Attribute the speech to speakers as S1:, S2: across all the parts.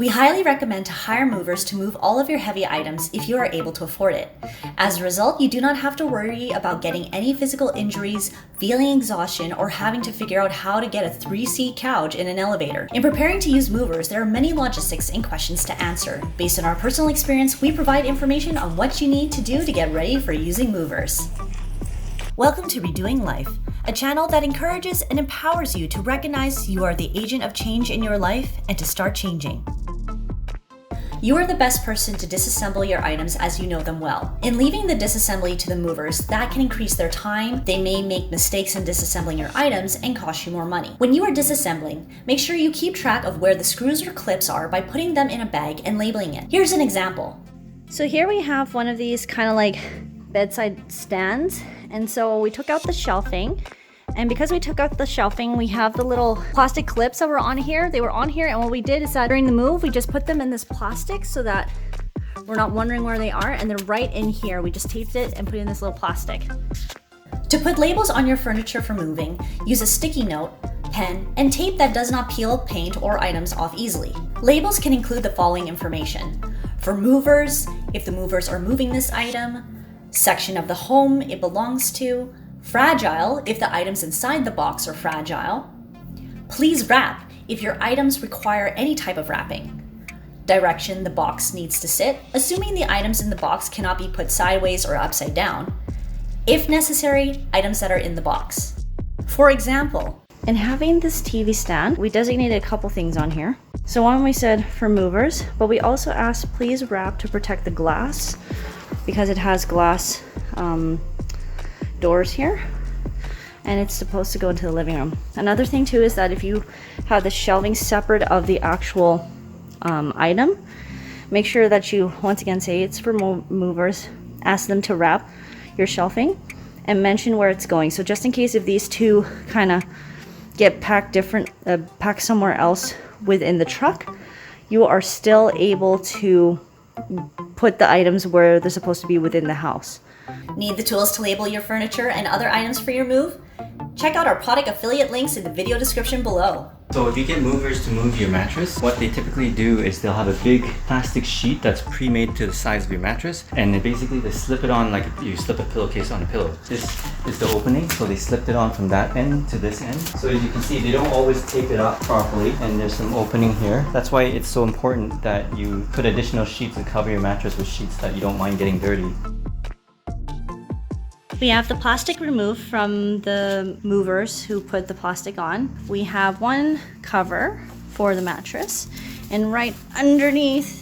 S1: We highly recommend to hire movers to move all of your heavy items if you are able to afford it. As a result, you do not have to worry about getting any physical injuries, feeling exhaustion, or having to figure out how to get a 3-seat couch in an elevator. In preparing to use movers, there are many logistics and questions to answer. Based on our personal experience, we provide information on what you need to do to get ready for using movers. Welcome to Redoin Life, a channel that encourages and empowers you to recognize you are the agent of change in your life and to start changing. You are the best person to disassemble your items as you know them well. In leaving the disassembly to the movers, that can increase their time, they may make mistakes in disassembling your items, and cost you more money. When you are disassembling, make sure you keep track of where the screws or clips are by putting them in a bag and labeling it. Here's an example.
S2: So here we have one of these kind of like bedside stands, and so we took out the shelving. And because we took out the shelving, we have the little plastic clips that were on here. They were on here, and what we did is that during the move, we just put them in this plastic so that we're not wondering where they are, and they're right in here. We just taped it and put it in this little plastic.
S1: To put labels on your furniture for moving, use a sticky note, pen, and tape that does not peel, paint, or items off easily. Labels can include the following information. For movers, if the movers are moving this item, section of the home it belongs to, fragile, if the items inside the box are fragile. Please wrap, if your items require any type of wrapping. Direction the box needs to sit, assuming the items in the box cannot be put sideways or upside down. If necessary, items that are in the box. For example,
S2: in having this TV stand, we designated a couple things on here. So one we said for movers, but we also asked please wrap to protect the glass because it has glass doors here, and it's supposed to go into the living room. Another thing too is that if you have the shelving separate of the actual item, make sure that you once again say it's for movers, ask them to wrap your shelving and mention where it's going. So just in case if these two kind of get packed packed somewhere else within the truck, you are still able to put the items where they're supposed to be within the house.
S1: Need the tools to label your furniture and other items for your move? Check out our product affiliate links in the video description below.
S3: So if you get movers to move your mattress, what they typically do is they'll have a big plastic sheet that's pre-made to the size of your mattress, and they slip it on like you slip a pillowcase on a pillow. This is the opening, so they slipped it on from that end to this end. So as you can see, they don't always tape it up properly, and there's some opening here. That's why it's so important that you put additional sheets and cover your mattress with sheets that you don't mind getting dirty.
S2: We have the plastic removed from the movers who put the plastic on. We have one cover for the mattress, and right underneath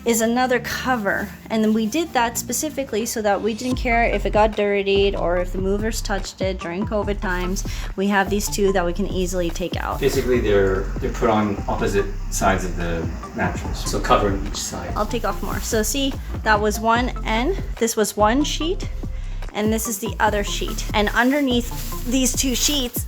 S2: is another cover. And then we did that specifically so that we didn't care if it got dirtied or if the movers touched it during COVID times. We have these two that we can easily take out.
S3: Basically, they're put on opposite sides of the mattress, so covering each side.
S2: I'll take off more. So see, that was one end. This was one sheet, and this is the other sheet. And underneath these two sheets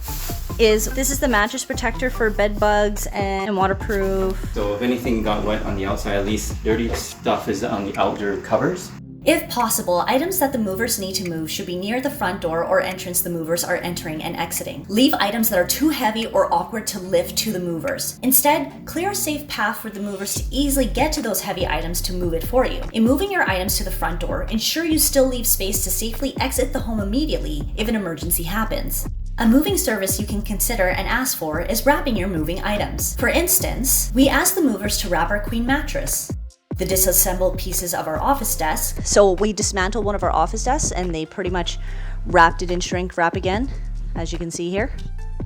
S2: this is the mattress protector for bed bugs and waterproof.
S3: So if anything got wet on the outside, at least dirty stuff is on the outer covers.
S1: If possible, items that the movers need to move should be near the front door or entrance the movers are entering and exiting. Leave items that are too heavy or awkward to lift to the movers. Instead, clear a safe path for the movers to easily get to those heavy items to move it for you. In moving your items to the front door, ensure you still leave space to safely exit the home immediately if an emergency happens. A moving service you can consider and ask for is wrapping your moving items. For instance, we asked the movers to wrap our queen mattress, the disassembled pieces of our office desk.
S2: So we dismantled one of our office desks and they pretty much wrapped it in shrink wrap again, as you can see here.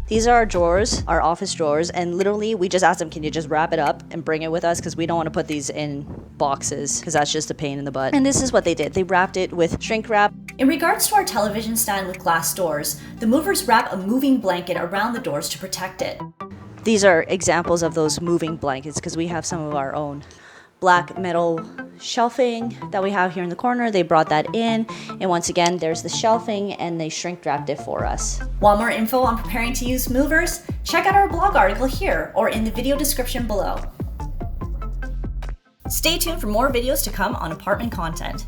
S2: These are our drawers, our office drawers, and literally we just asked them, can you just wrap it up and bring it with us, because we don't want to put these in boxes because that's just a pain in the butt. And this is what they did. They wrapped it with shrink wrap.
S1: In regards to our television stand with glass doors, the movers wrap a moving blanket around the doors to protect it.
S2: These are examples of those moving blankets because we have some of our own. Black metal shelving that we have here in the corner, they brought that in, and once again there's the shelving and they shrink wrapped it for us.
S1: Want more info on preparing to use movers? Check out our blog article here or in the video description below. Stay tuned for more videos to come on apartment content.